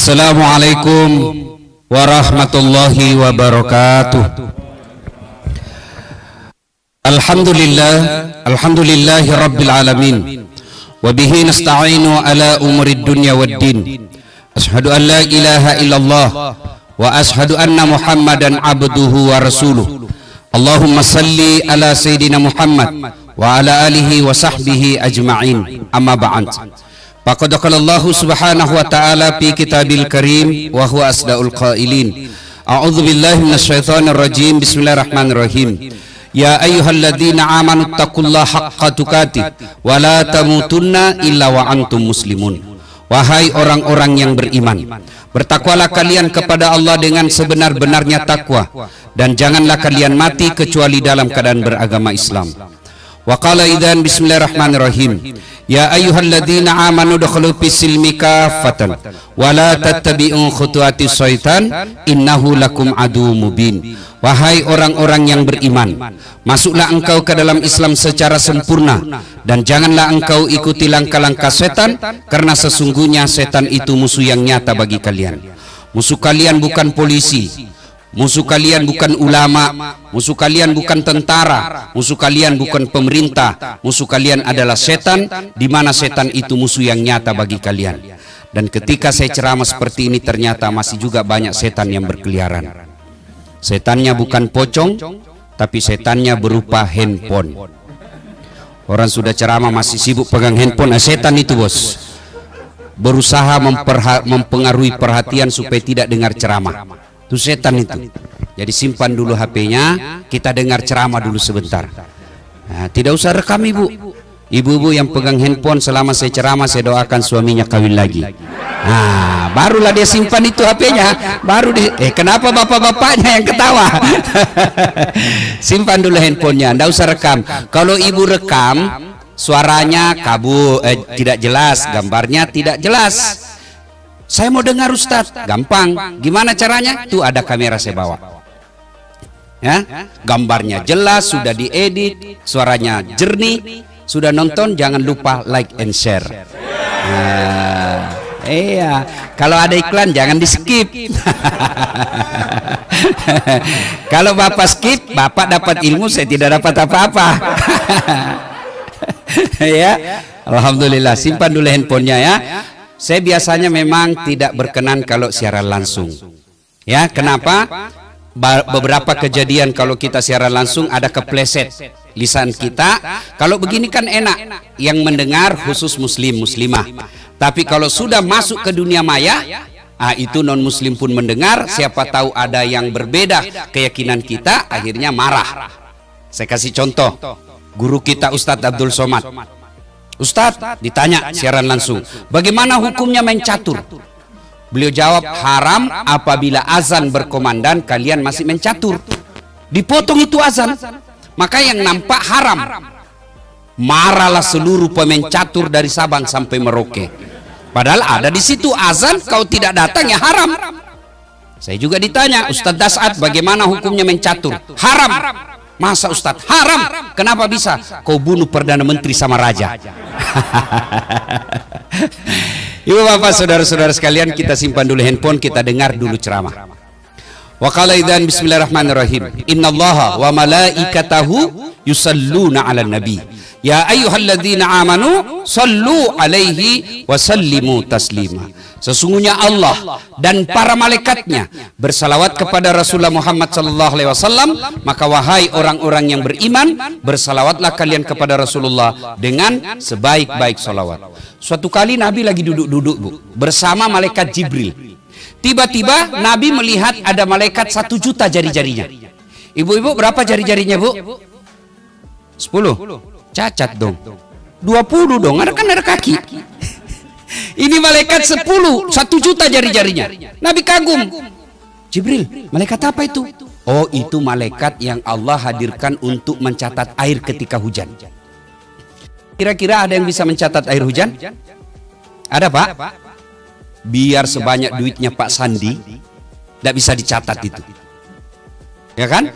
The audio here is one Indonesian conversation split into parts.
Assalamualaikum warahmatullahi wabarakatuh. Alhamdulillahi rabbil alamin. Wabihi nasta'inu ala umurid dunya waddin. Ashhadu an la ilaha illallah wa ashhadu anna Muhammadan abduhu wa rasuluh. Allahumma salli ala Sayyidina Muhammad wa ala alihi wa sahbihi ajma'in. Amma ba'd. Faqad qala Allah subhanahu wa ta'ala fi kitabil karim wa huwa asdaul qailin. A'udzu billahi minasyaitonir rajim. Bismillahirrahmanirrahim. Ya ayyuhalladzina amanu taqullaha haqqa tuqatih wa la tamutunna illa wa antum muslimun. Wahai orang-orang yang beriman, bertakwalah kalian kepada Allah dengan sebenar-benarnya takwa, dan janganlah kalian mati kecuali dalam keadaan beragama Islam. Wa qala idzan bismillahirrahmanirrahim. Ya ayyuhalladzina amanu dukhulu fis-silmi kaffatan wa la tattabi'u khutuwatis syaitan innahu lakum aduwwum mubin. Wahai orang-orang yang beriman, masuklah engkau ke dalam Islam secara sempurna, dan janganlah engkau ikuti langkah-langkah setan, karena sesungguhnya setan itu musuh yang nyata bagi kalian. Musuh kalian bukan polisi, musuh kalian bukan ulama, musuh kalian bukan tentara, musuh kalian bukan pemerintah, musuh kalian adalah setan, di mana setan itu musuh yang nyata bagi kalian. Dan ketika saya ceramah seperti ini, ternyata masih juga banyak setan yang berkeliaran. Setannya bukan pocong, tapi setannya berupa handphone. Orang sudah ceramah masih sibuk pegang handphone. Setan itu, bos, berusaha mempengaruhi perhatian supaya tidak dengar ceramah. Itu setan itu. Jadi simpan dulu HP-nya, kita dengar ceramah dulu sebentar. Nah, tidak usah rekam, ibu. Ibu-ibu yang pegang handphone selama saya ceramah, saya doakan suaminya kawin lagi. Nah, barulah dia simpan itu HP-nya. Baru kenapa bapak-bapaknya yang ketawa? Simpan dulu handphonenya, ndak usah rekam. Kalau ibu rekam, suaranya tidak jelas, gambarnya tidak jelas. Saya mau dengar Ustadz, gampang. Gimana caranya? Tuh ada kamera saya bawa. Ya, gambarnya jelas, sudah diedit, suaranya jernih. Sudah nonton, jangan lupa like and share. Nah, iya, kalau ada iklan jangan di skip. Kalau bapak skip, bapak dapat ilmu, saya tidak dapat apa-apa. Ya, alhamdulillah. Simpan dulu handphonenya ya. Saya biasanya memang tidak berkenan kalau siaran langsung. Ya, kenapa? Beberapa kejadian kalau kita siaran langsung ada kepleset lisan kita. Kalau begini kan enak, yang mendengar khusus muslim muslimah. Tapi kalau sudah masuk ke dunia maya, itu non muslim pun mendengar. Siapa tahu ada yang berbeda keyakinan kita, akhirnya marah. Saya kasih contoh, guru kita Ustadz Abdul Somad. Ustadz ditanya siaran langsung, bagaimana hukumnya main catur? Beliau jawab, haram apabila azan berkomandan kalian masih main catur. Dipotong itu azan, maka yang nampak haram. Marahlah seluruh pemain catur dari Sabang sampai Merauke. Padahal ada di situ azan, kau tidak datang ya haram. Saya juga ditanya, Ustadz Dasat, bagaimana hukumnya main catur? Haram. Masa Ustadz? Haram. Kenapa bisa? Kau bunuh Perdana Menteri sama Raja. Ibu bapak saudara-saudara sekalian, kita simpan dulu handphone, kita dengar dulu ceramah. Wa qala idzan bismillahirrahmanirrahim. Innallaha wa malaikatahu yusalluna 'alan nabi. Ya ayyuhalladzina amanu sallu alaihi wa sallimu taslima. Sesungguhnya Allah dan para malaikatnya bersalawat kepada Rasulullah Muhammad sallallahu alaihi wasallam, maka wahai orang-orang yang beriman, bersalawatlah kalian kepada Rasulullah dengan sebaik-baik salawat. Suatu kali Nabi lagi duduk-duduk, Bu, bersama malaikat Jibril. Tiba-tiba Nabi melihat ada malaikat 1 juta jari-jarinya. Ibu-ibu berapa jari-jarinya, Bu? 10. Cacat dong. 20 dong, kan ada kaki. Ini malaikat 1 juta jari-jarinya. Nabi kagum. Jibril, malaikat apa itu? Oh, itu malaikat yang Allah hadirkan untuk mencatat air ketika hujan. Kira-kira ada yang bisa mencatat air hujan? Ada, Pak? Biar sebanyak duitnya Pak Sandi, tidak bisa dicatat itu. Ya kan?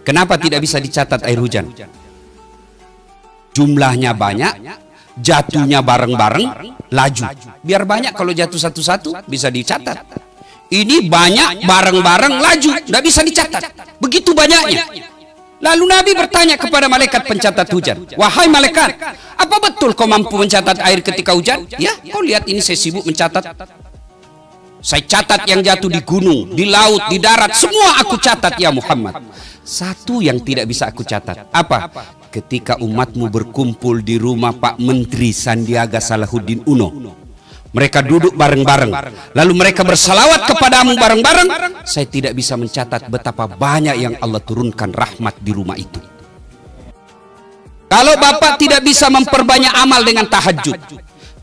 Kenapa tidak bisa dicatat air hujan? Jumlahnya banyak, jatuhnya bareng-bareng, laju. Biar banyak, kalau jatuh satu-satu bisa dicatat. Ini banyak bareng-bareng laju, nggak bisa dicatat. Begitu banyaknya. Lalu Nabi bertanya kepada malaikat pencatat hujan, wahai malaikat, apa betul kau mampu mencatat air ketika hujan? Ya, kau lihat ini saya sibuk mencatat. Saya catat yang jatuh di gunung, di laut, di darat, semua aku catat ya Muhammad. Satu yang tidak bisa aku catat, apa? Ketika umatmu berkumpul di rumah Pak Menteri Sandiaga Salahuddin Uno, mereka duduk bareng-bareng, lalu mereka bersalawat kepadamu bareng-bareng, saya tidak bisa mencatat betapa banyak yang Allah turunkan rahmat di rumah itu. Kalau Bapak tidak bisa memperbanyak amal dengan tahajud,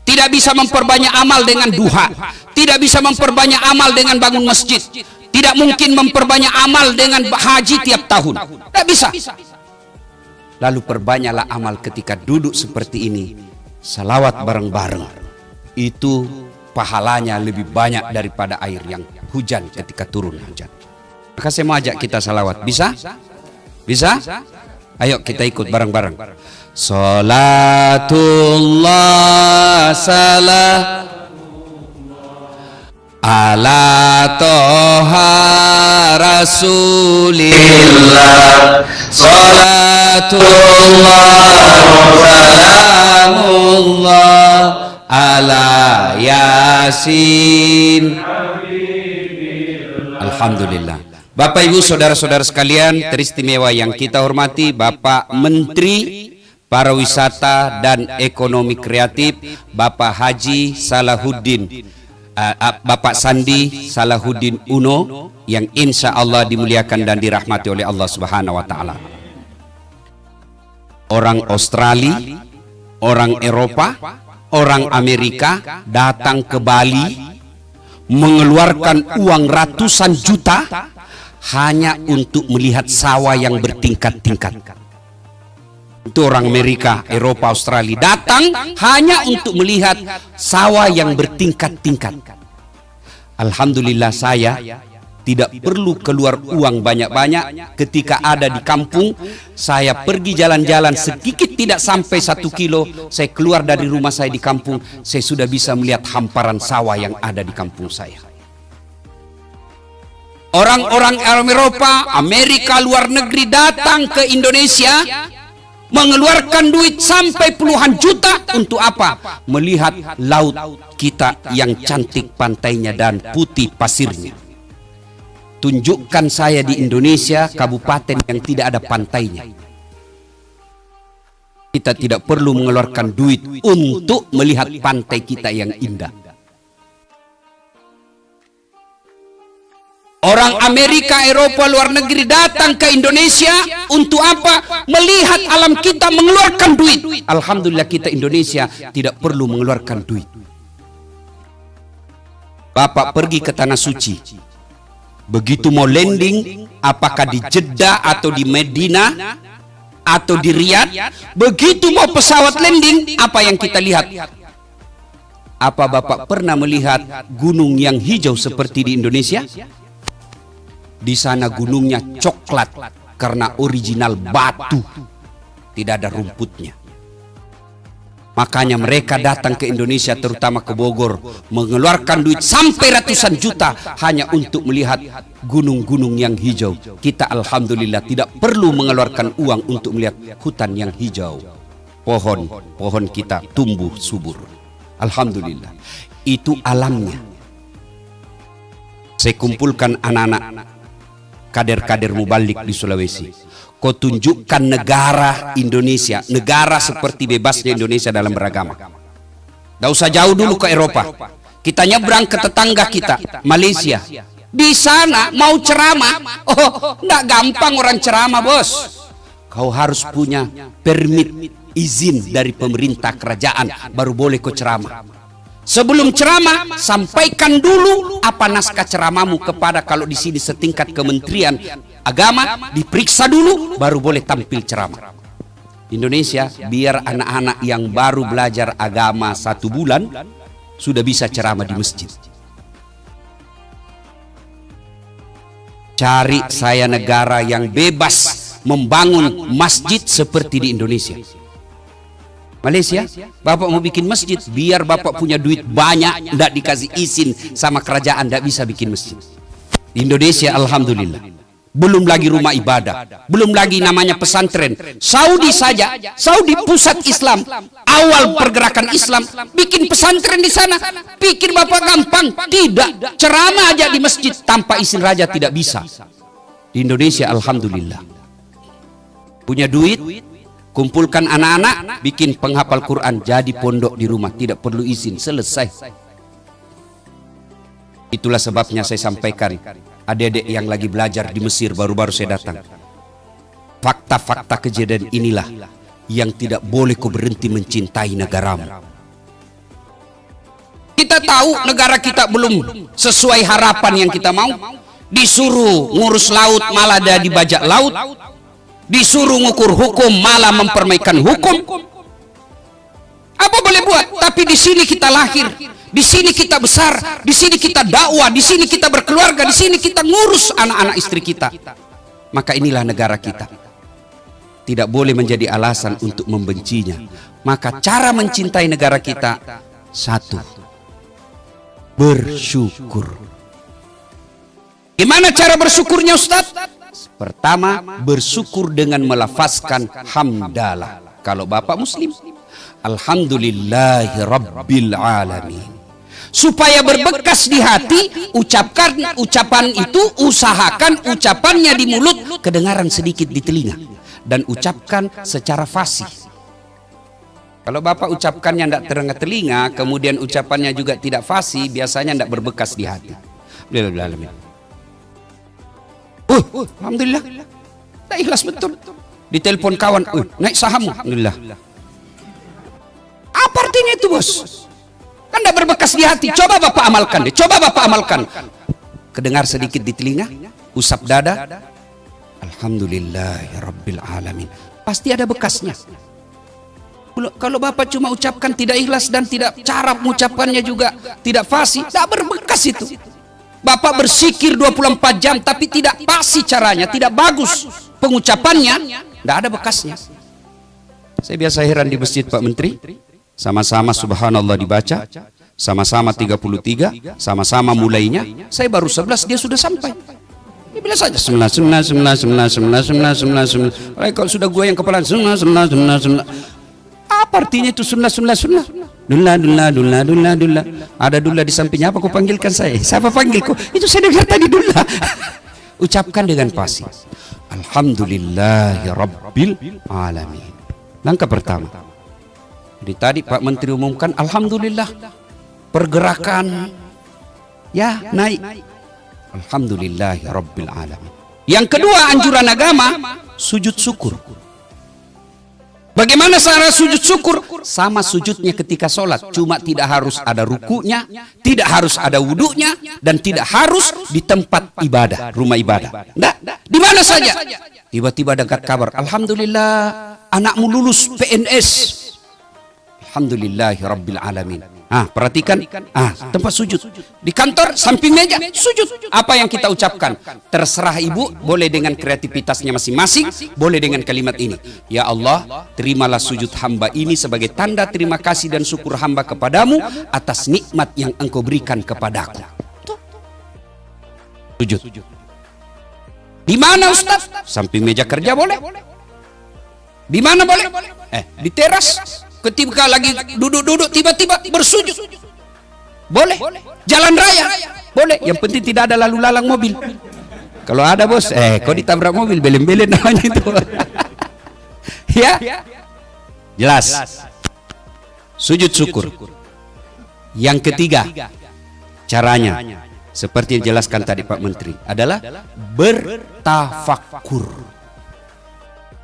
tidak bisa memperbanyak amal dengan duha, tidak bisa memperbanyak amal dengan bangun masjid, tidak mungkin memperbanyak amal dengan haji tiap tahun, tidak bisa. Lalu perbanyaklah amal ketika duduk seperti ini, salawat bareng-bareng. Itu pahalanya lebih banyak daripada air yang hujan ketika turun hujan. Maka saya mau ajak kita salawat. Bisa? Bisa? Ayo kita ikut bareng-bareng. Salatullah salam ala toha rasulillah. Salatullah salamullah ala yasin. Alhamdulillah. Bapak Ibu saudara-saudara sekalian teristimewa yang kita hormati, Bapak Menteri Pariwisata dan Ekonomi Kreatif, Bapak Haji Salahuddin, Bapak Sandi Salahuddin Uno, yang insya Allah dimuliakan dan dirahmati oleh Allah Subhanahu wa Ta'ala. Orang Australia, orang Eropa, orang Amerika datang ke Bali, mengeluarkan uang ratusan juta hanya untuk melihat sawah yang bertingkat-tingkat. Itu orang Amerika, Eropa, Australia datang hanya untuk melihat sawah yang bertingkat-tingkat. Alhamdulillah saya tidak perlu keluar uang banyak-banyak. Ketika ada di kampung, saya pergi jalan-jalan sedikit tidak sampai 1 kilo, saya keluar dari rumah saya di kampung, saya sudah bisa melihat hamparan sawah yang ada di kampung saya. Orang-orang Eropa, Amerika, luar negeri datang ke Indonesia, mengeluarkan duit sampai puluhan juta untuk apa? Melihat laut kita yang cantik pantainya dan putih pasirnya. Tunjukkan saya di Indonesia kabupaten yang tidak ada pantainya. Kita tidak perlu mengeluarkan duit untuk melihat pantai kita yang indah. Orang Amerika, Eropa, luar negeri datang ke Indonesia untuk apa? Melihat alam kita, mengeluarkan duit. Alhamdulillah kita Indonesia tidak perlu mengeluarkan duit. Bapak pergi ke Tanah Suci, begitu mau landing, apakah di Jeddah atau di Medina atau di Riyadh, begitu mau pesawat landing, apa yang kita lihat? Apa Bapak pernah melihat gunung yang hijau seperti di Indonesia? Di sana gunungnya coklat karena original batu, tidak ada rumputnya. Makanya mereka datang ke Indonesia, terutama ke Bogor, mengeluarkan duit sampai ratusan juta hanya untuk melihat gunung-gunung yang hijau. Kita alhamdulillah tidak perlu mengeluarkan uang untuk melihat hutan yang hijau. Pohon kita tumbuh subur. Alhamdulillah. Itu alamnya. Saya kumpulkan anak-anak kader-kader mubalik di Sulawesi. Kau tunjukkan negara Indonesia, negara seperti bebasnya Indonesia dalam beragama. Tidak usah jauh dulu ke Eropa. Kita nyebrang ke tetangga kita, Malaysia. Di sana mau ceramah, tidak gampang orang ceramah, bos. Kau harus punya permit, izin dari pemerintah kerajaan, baru boleh kau ceramah. Sebelum ceramah, sampaikan dulu apa naskah ceramahmu kepada, kalau di sini setingkat Kementerian Agama, diperiksa dulu, baru boleh tampil ceramah. Indonesia, biar anak-anak yang baru belajar agama 1 bulan, sudah bisa ceramah di masjid. Cari saya negara yang bebas membangun masjid seperti di Indonesia. Malaysia, bapak mau bikin masjid, biar bapak punya duit banyak, tidak dikasih izin sama kerajaan, tidak bisa bikin masjid. Di Indonesia, alhamdulillah, belum lagi rumah ibadah, belum lagi namanya pesantren. Saudi saja, Saudi pusat Islam, awal pergerakan Islam, bikin pesantren di sana. Pikir bapak gampang? Tidak, ceramah aja di masjid tanpa izin raja tidak bisa. Di Indonesia, alhamdulillah, punya duit, kumpulkan anak-anak, bikin penghafal Quran, jadi pondok di rumah, tidak perlu izin, selesai. Itulah sebabnya saya sampaikan, adik-adik yang lagi belajar di Mesir, baru-baru saya datang, fakta-fakta kejadian inilah yang tidak boleh kau berhenti mencintai negaramu. Kita tahu negara kita belum sesuai harapan yang kita mau, disuruh ngurus laut malah ada dibajak laut, disuruh ngukur hukum malah mempermainkan hukum. Apa boleh buat? Tapi di sini kita lahir, di sini kita besar, di sini kita dakwah, di sini kita berkeluarga, di sini kita ngurus anak-anak istri kita. Maka inilah negara kita. Tidak boleh menjadi alasan untuk membencinya. Maka cara mencintai negara kita, satu, bersyukur. Gimana cara bersyukurnya, Ustaz? Pertama, bersyukur dengan melafazkan hamdalah. Kalau bapak muslim, alhamdulillahi rabbil alamin. Supaya berbekas di hati, ucapkan ucapan itu, usahakan ucapannya di mulut, kedengaran sedikit di telinga, dan ucapkan secara fasih. Kalau bapak ucapkannya tidak terdengar telinga, kemudian ucapannya juga tidak fasih, biasanya tidak berbekas di hati. Alhamdulillah. Alhamdulillah, tak ikhlas betul. Ditelepon kawan, naik saham, alhamdulillah. Apa artinya itu, bos? Kan tidak berbekas di hati. Coba bapak amalkan deh, coba bapak amalkan. Kedengar sedikit di telinga, usap dada, alhamdulillahirabbil alamin. Pasti ada bekasnya. Kalau bapak cuma ucapkan tidak ikhlas dan tidak, cara mengucapkannya juga tidak fasih, tidak berbekas itu. Bapak berzikir 24 jam tapi tidak pasti caranya, tidak bagus pengucapannya, tidak ada bekasnya. Saya biasa heran di masjid Pak Menteri, sama-sama subhanallah dibaca, sama-sama 33, sama-sama mulainya, saya baru 11 dia sudah sampai. Dia bilang saja sembilan. Kalau sudah gue yang kepala sembilan. Apa artinya itu sunnah? Dullah. Ada dullah di sampingnya, apa kau panggilkan saya? Siapa panggil kau? Itu saya dengar tadi dullah. Ucapkan dengan fasih. Alhamdulillahirabbil alamin. Langkah pertama. Jadi tadi Pak Menteri umumkan, alhamdulillah pergerakan ya naik. Alhamdulillahirabbil alamin. Yang kedua, anjuran agama, sujud syukur. Bagaimana cara sujud syukur? Sama sujudnya ketika sholat, cuma tidak harus ada rukunya, tidak harus ada wudunya, dan tidak harus di tempat ibadah, rumah ibadah. Nah, di mana saja. Tiba-tiba dekat kabar, alhamdulillah anakmu lulus PNS. Alhamdulillahirabbil alamin. Perhatikan, tempat sujud di kantor samping meja sujud. Apa yang kita ucapkan? Terserah ibu, boleh dengan kreativitasnya masing-masing, boleh dengan kalimat ini, ya Allah, terimalah sujud hamba ini sebagai tanda terima kasih dan syukur hamba kepadamu atas nikmat yang engkau berikan kepadaku. Sujud. Di mana, Ustaz? Samping meja kerja boleh. Di mana boleh? Di teras. Ketika lagi duduk-duduk tiba-tiba bersujud, boleh. Jalan raya, boleh. Yang penting tidak ada lalu lalang mobil. Kalau ada, bos, kau ditabrak mobil, belen-belen namanya itu. Ya, jelas. Sujud syukur. Yang ketiga, caranya seperti yang dijelaskan tadi Pak Menteri, adalah bertafakkur.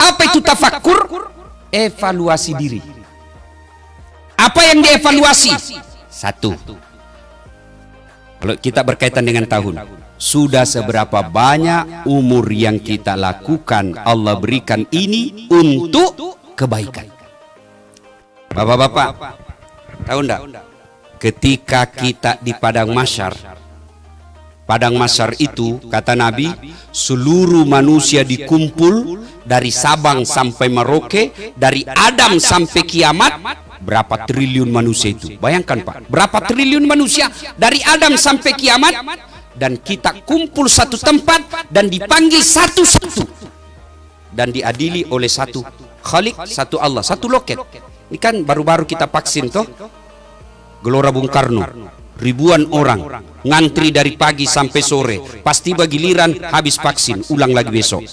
Apa itu tafakkur? Evaluasi diri. Apa yang dievaluasi? Satu, kalau kita berkaitan dengan tahun, sudah seberapa banyak umur yang kita lakukan Allah berikan ini untuk kebaikan. Bapak-bapak, tahu enggak? Ketika kita di padang mahsyar, Padang Mahsyar itu, kata Nabi, seluruh manusia dikumpul dari Sabang sampai Merauke, dari Adam sampai kiamat. Berapa triliun manusia itu? Bayangkan Pak, berapa triliun manusia dari Adam sampai kiamat, dan kita kumpul satu tempat dan dipanggil satu-satu dan diadili oleh satu Khalik, satu Allah, satu loket. Ini kan baru-baru kita vaksin toh, Gelora Bung Karno, ribuan orang ngantri dari pagi sampai sore, pasti giliran habis vaksin ulang lagi besok.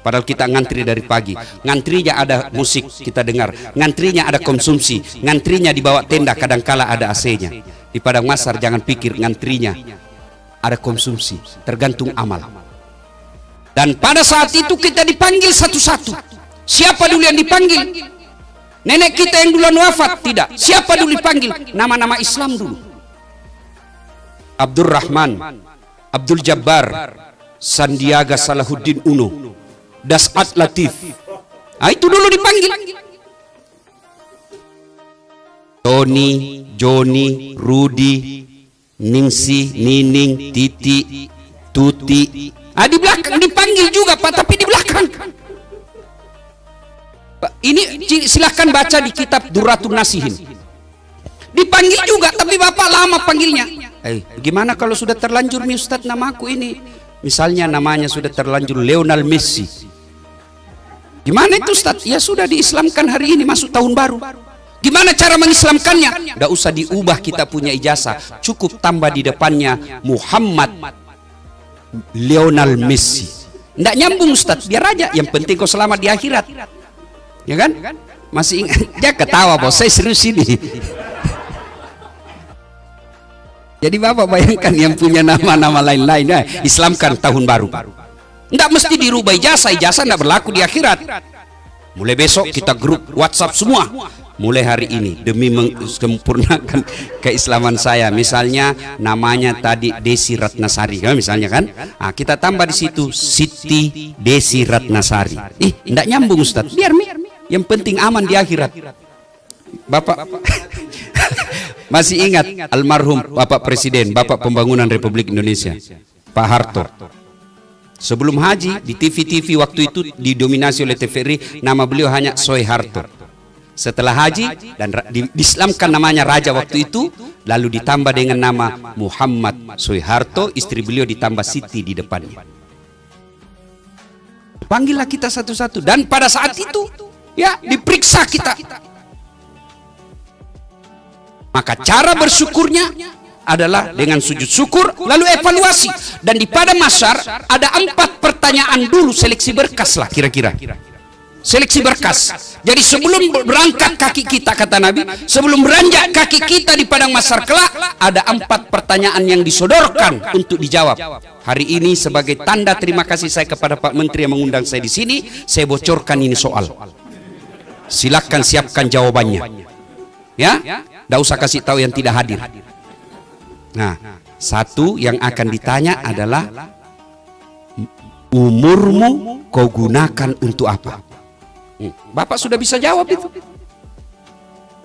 Padahal kita ngantri dari pagi, ngantrinya ada musik kita dengar, ngantrinya ada konsumsi, ngantrinya di bawah tenda, kadangkala ada AC-nya. Di Padang Mahsyar jangan pikir ngantrinya ada konsumsi, tergantung amal. Dan pada saat itu kita dipanggil satu-satu. Siapa dulu yang dipanggil? Nenek kita yang duluan wafat? Tidak. Siapa dulu dipanggil? Nama-nama Islam dulu. Abdurrahman, Abdul Jabbar, Sandiaga Salahuddin Uno, Das'at Latif. Nah, itu dulu dipanggil. Tony, Joni, Rudi, Ningsi, Nining, Titi, Tuti. Ah, di belakang dipanggil juga Pak, tapi di belakang. Ini silahkan baca di kitab Durratun Nasihin. Dipanggil juga, tapi Bapak lama panggilnya. Gimana kalau sudah terlanjur nih Ustadz namaku ini? Misalnya namanya sudah terlanjur Lionel Messi. Gimana itu Ustadz? Ya sudah diislamkan hari ini, masuk tahun baru. Gimana cara mengislamkannya? Nggak usah diubah kita punya ijazah, cukup tambah di depannya Muhammad Lionel Messi. Nggak nyambung Ustadz, biar aja. Yang penting kau selamat di akhirat. Ya kan? Masih ingat? Dia ketawa bos, saya serius ini. Jadi Bapak bayangkan yang punya nama-nama lain-lain, islamkan tahun baru. Nggak mesti dirubah ijazah, ijazah nggak berlaku di akhirat. Mulai besok kita grup WhatsApp semua. Mulai hari ini demi menyempurnakan keislaman saya. Misalnya namanya tadi Desi Ratnasari, misalnya kan? Nah, kita tambah di situ Siti Desi Ratnasari. Nggak nyambung Ustadz. Biar yang penting aman di akhirat. Bapak masih ingat almarhum Bapak Presiden, Bapak Pembangunan Republik Indonesia, Pak Harto. Sebelum haji di TV-TV waktu itu didominasi oleh TVRI, nama beliau hanya Soe Harto. Setelah haji dan diislamkan namanya raja waktu itu, lalu ditambah dengan nama Muhammad Soe Harto, istri beliau ditambah Siti di depannya. Panggillah kita satu-satu, dan pada saat itu ya diperiksa kita. Maka cara bersyukurnya adalah dengan sujud syukur lalu evaluasi. Dan di Padang Mahsyar ada 4 pertanyaan dulu, seleksi berkas lah kira-kira. Seleksi berkas. Jadi sebelum berangkat kaki kita, kata Nabi, sebelum beranjak kaki kita di Padang Mahsyar kelak, ada 4 pertanyaan yang disodorkan untuk dijawab. Hari ini sebagai tanda terima kasih saya kepada Pak Menteri yang mengundang saya di sini, saya bocorkan ini soal. Silakan siapkan jawabannya. Ya, tidak usah kasih tahu yang tidak hadir. Nah, satu yang akan ditanya adalah umurmu kau gunakan untuk apa? Bapak sudah bisa jawab itu.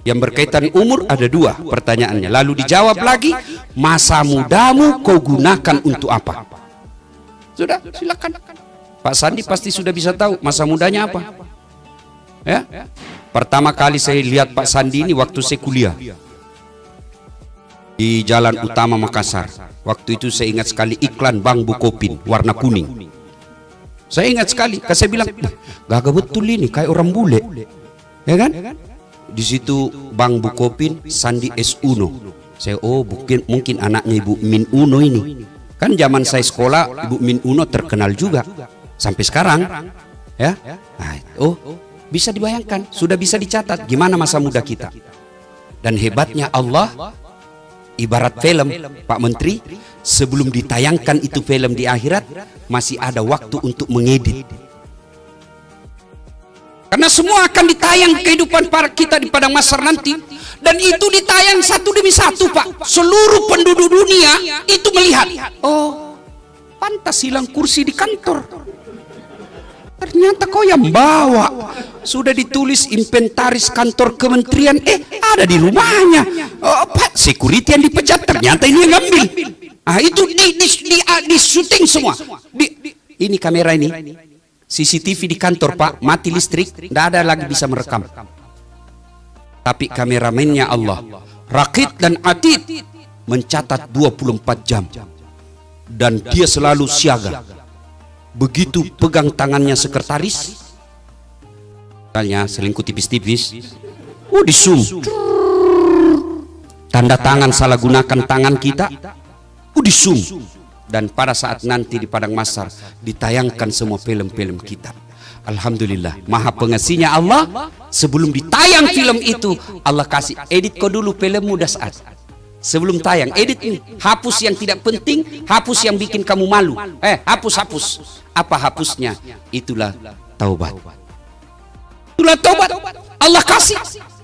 Yang berkaitan umur ada 2 pertanyaannya. Lalu dijawab lagi, masa mudamu kau gunakan untuk apa? Sudah, silakan. Pak Sandi pasti sudah bisa tahu masa mudanya apa. Ya, pertama kali saya lihat Pak Sandi ini waktu saya kuliah di Jalan Utama Makassar. Waktu itu saya ingat sekali iklan Bang Bukopin warna kuning. Saya ingat sekali, saya bilang, gagah betul ini, kayak orang bule, ya kan? Di situ Bang Bukopin, Sandi S. Uno. Saya, oh mungkin anaknya Ibu Min Uno ini. Kan zaman saya sekolah, Ibu Min Uno terkenal juga sampai sekarang, ya. Nah, oh, bisa dibayangkan, sudah bisa dicatat gimana masa muda kita. Dan hebatnya Allah, ibarat film, Pak Menteri, sebelum ditayangkan itu film di akhirat, masih ada waktu untuk mengedit. Karena semua akan ditayang kehidupan para kita di Padang Mahsyar nanti. Dan itu ditayang satu demi satu Pak. Seluruh penduduk dunia itu melihat. Oh, pantas hilang kursi di kantor. Ternyata kau yang bawa. Sudah ditulis inventaris kantor kementerian, ada di rumahnya. Oh, Pak, security yang dipecat, ternyata ini yang ngambil. Ah itu di syuting semua. Ini kamera ini, CCTV di kantor Pak, mati listrik, tidak ada lagi bisa merekam. Tapi kameramennya Allah, Raqib dan Atid, mencatat 24 jam. Dan dia selalu siaga. Begitu pegang tangannya sekretaris, misalnya selingkuh tipis-tipis, di zoom. Tanda tangan salah gunakan tangan kita, di zoom. Dan pada saat nanti di padang mahsyar ditayangkan semua film-film kita. Alhamdulillah, maha pengasihnya Allah. Sebelum ditayang film itu, Allah kasih edit kau dulu filmmu dah saat. Sebelum tayang, edit ini, hapus yang tidak penting, hapus yang bikin kamu malu. Hapus. Apa hapusnya? Itulah taubat. Itulah taubat. Allah kasih.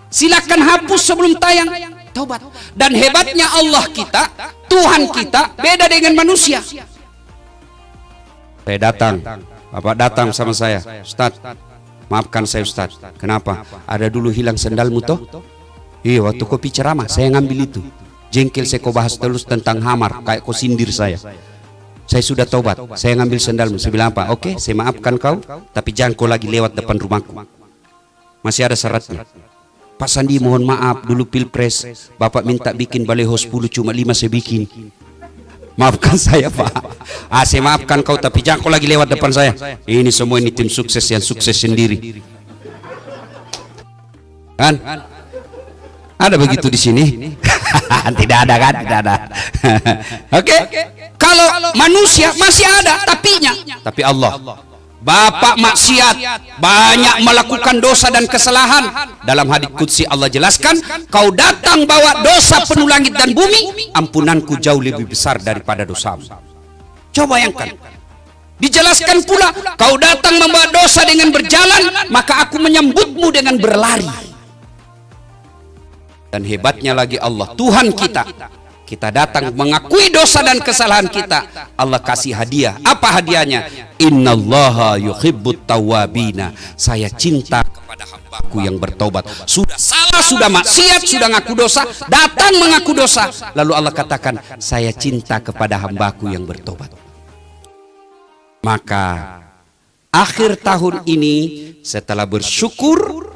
Silakan hapus sebelum tayang. Taubat. Dan hebatnya Allah kita, Tuhan kita beda dengan manusia. Saya datang, Bapak datang sama saya, Ustaz, maafkan saya Ustaz. Kenapa? Ada dulu hilang sendalmu toh? Iya, waktu kopi ceramah saya ngambil itu. Jengkel saya kau bahas terus tentang hamar, kayak kau sindir saya. Saya sudah taubat, saya ngambil sendalmu. Saya bilang apa? Oke, saya maafkan kau, tapi jangan kau lagi lewat depan rumahku. Masih ada syaratnya. Pak Sandi mohon maaf, dulu pilpres Bapak minta bikin baleho 10, cuma 5 saya bikin. Maafkan saya Pak. Saya maafkan kau, tapi jangan kau lagi lewat depan saya. Ini semua ini tim sukses yang sukses sendiri. Kan? Ada begitu di sini? Tidak ada kan? Tidak ada. Oke. Kalau manusia masih ada tapinya. Tapi Allah, Bapak maksiat, banyak melakukan dosa dan kesalahan. Dalam hadits qudsi Allah jelaskan, kau datang bawa dosa penuh langit dan bumi, ampunanku jauh lebih besar daripada dosamu. Coba bayangkan. Dijelaskan pula, kau datang membawa dosa dengan berjalan, maka aku menyambutmu dengan berlari. Dan hebatnya lagi Allah, Tuhan kita. Kita datang mengakui dosa dan kesalahan kita, Allah kasih hadiah. Apa hadiahnya? Innallaha yuhibbut tawwabina. Saya cinta kepada hambaku yang bertobat. Sudah salah, sudah maksiat, sudah ngaku dosa, datang mengaku dosa. Lalu Allah katakan, saya cinta kepada hambaku yang bertobat. Maka akhir tahun ini, setelah bersyukur,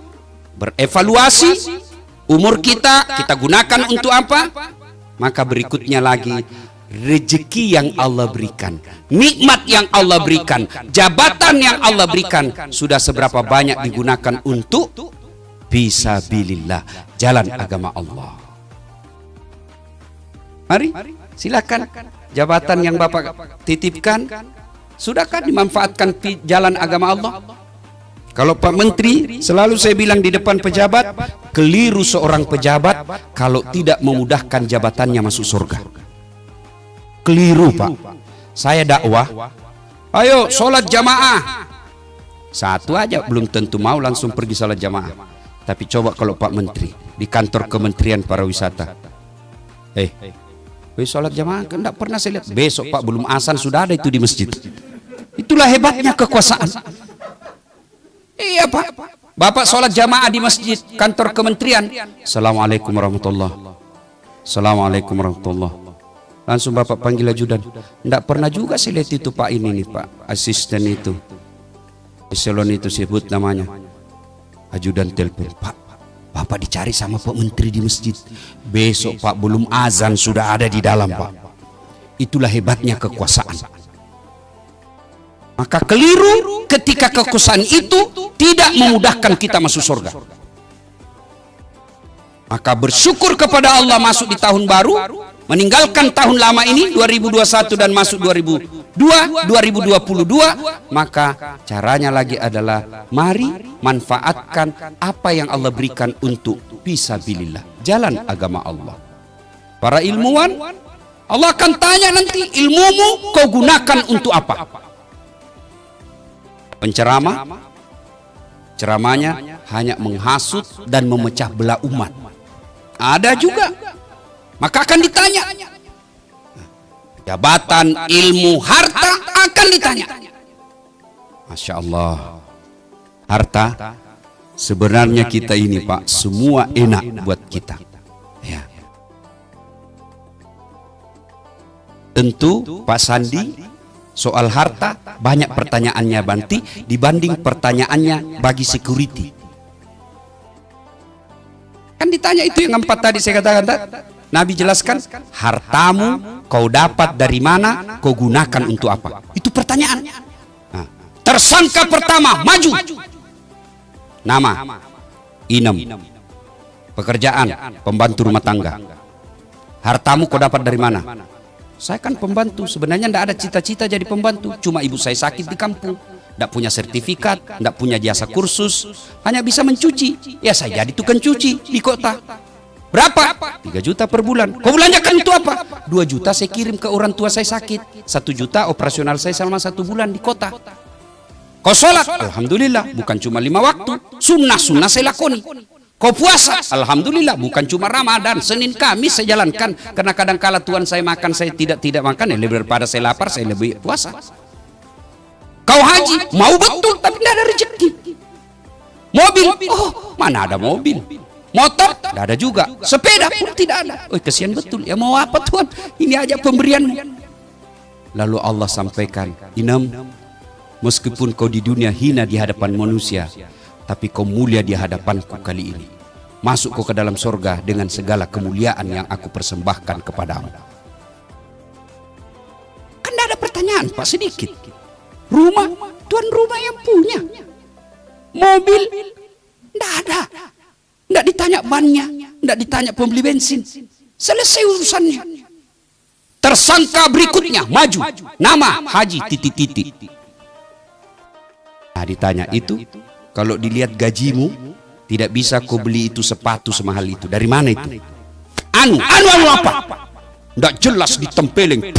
berevaluasi, umur kita gunakan untuk apa? Maka berikutnya lagi, rezeki yang Allah berikan, nikmat yang Allah berikan, jabatan yang Allah berikan, sudah seberapa banyak digunakan untuk fisabilillah, jalan agama Allah. Mari silakan, jabatan yang Bapak titipkan sudahkah dimanfaatkan jalan agama Allah? Kalau Pak Menteri, selalu saya bilang di depan pejabat, keliru seorang pejabat kalau tidak memudahkan jabatannya masuk surga. Keliru Pak. Saya dakwah, ayo sholat jamaah. Satu aja belum tentu mau langsung pergi sholat jamaah. Tapi coba kalau Pak Menteri di kantor Kementerian Pariwisata, sholat jamaah kan tidak pernah saya lihat. Besok Pak belum azan sudah ada itu di masjid. Itulah hebatnya kekuasaan. Iya Pak, Bapak sholat jamaah di masjid kantor kementerian. Assalamualaikum warahmatullah. Assalamualaikum warahmatullah. Langsung Bapak panggil ajudan. Tidak pernah juga saya lihat itu Pak ini nih Pak, asisten itu, eselon itu sebut namanya. Ajudan telepon, Pak, Bapak dicari sama Pak Menteri di masjid. Besok Pak belum azan sudah ada di dalam Pak. Itulah hebatnya kekuasaan. Maka keliru ketika kekuasaan itu tidak memudahkan kita masuk surga. Maka bersyukur kepada Allah masuk di tahun baru, meninggalkan tahun lama ini 2021 dan masuk 2022, maka caranya lagi adalah mari manfaatkan apa yang Allah berikan untuk fisabilillah, jalan agama Allah. Para ilmuwan, Allah akan tanya nanti, ilmumu kau gunakan untuk apa? Penceramah, ceramahnya hanya menghasut dan memecah belah umat. Ada juga. Maka akan ditanya. Jabatan, ilmu, harta akan ditanya. Masya Allah. Harta, sebenarnya kita ini Pak, semua enak buat kita. Ya. Tentu Pak Sandi soal harta banyak pertanyaannya Banti dibanding pertanyaannya bagi security. Kan ditanya itu yang 4 tadi saya katakan. Nabi jelaskan, hartamu kau dapat dari mana, kau gunakan untuk apa? Itu pertanyaan. Nah, tersangka pertama maju. Nama Inem. Pekerjaan pembantu rumah tangga. Hartamu kau dapat dari mana? Saya kan pembantu, sebenarnya tidak ada cita-cita jadi pembantu. Cuma ibu saya sakit di kampung, tidak punya sertifikat, tidak punya jasa kursus, hanya bisa mencuci. Ya saya jadi tukang cuci di kota. Berapa? 3 juta per bulan. Kau belanjakan untuk apa? 2 juta saya kirim ke orang tua saya sakit, 1 juta operasional saya selama 1 bulan di kota. Kau sholat? Alhamdulillah, bukan cuma 5 waktu. Sunnah saya lakoni. Kau puasa? Alhamdulillah, bukan cuma Ramadan, Senin Kamis saya jalankan. Karena kadang-kala Tuhan saya makan, saya tidak makan, ya lebih daripada saya lapar, saya lebih puasa. Kau haji? Mau betul, tapi tidak ada rezeki. Mobil? Oh, mana ada mobil. Motor? Tidak ada juga. Sepeda pun tidak ada. Oh, kasihan betul. Ya mau apa Tuhan? Ini aja pemberianmu. Lalu Allah sampaikan, Inem, meskipun kau di dunia hina di hadapan manusia, tapi kau mulia di hadapanku kali ini. Masuk kau ke dalam sorga dengan segala kemuliaan yang aku persembahkan kepadamu. Kan tidak ada pertanyaan Pak, sedikit. Rumah, tuan rumah yang punya. Mobil, tidak ada. Tidak ditanya bannya, tidak ditanya pembeli bensin. Selesai urusannya. Tersangka berikutnya maju. Nama Haji titik-titik. Nah ditanya itu, kalau dilihat gajimu, tidak bisa kau beli itu sepatu semahal itu. Dari mana itu? Anu apa? Tidak jelas ditempeleng.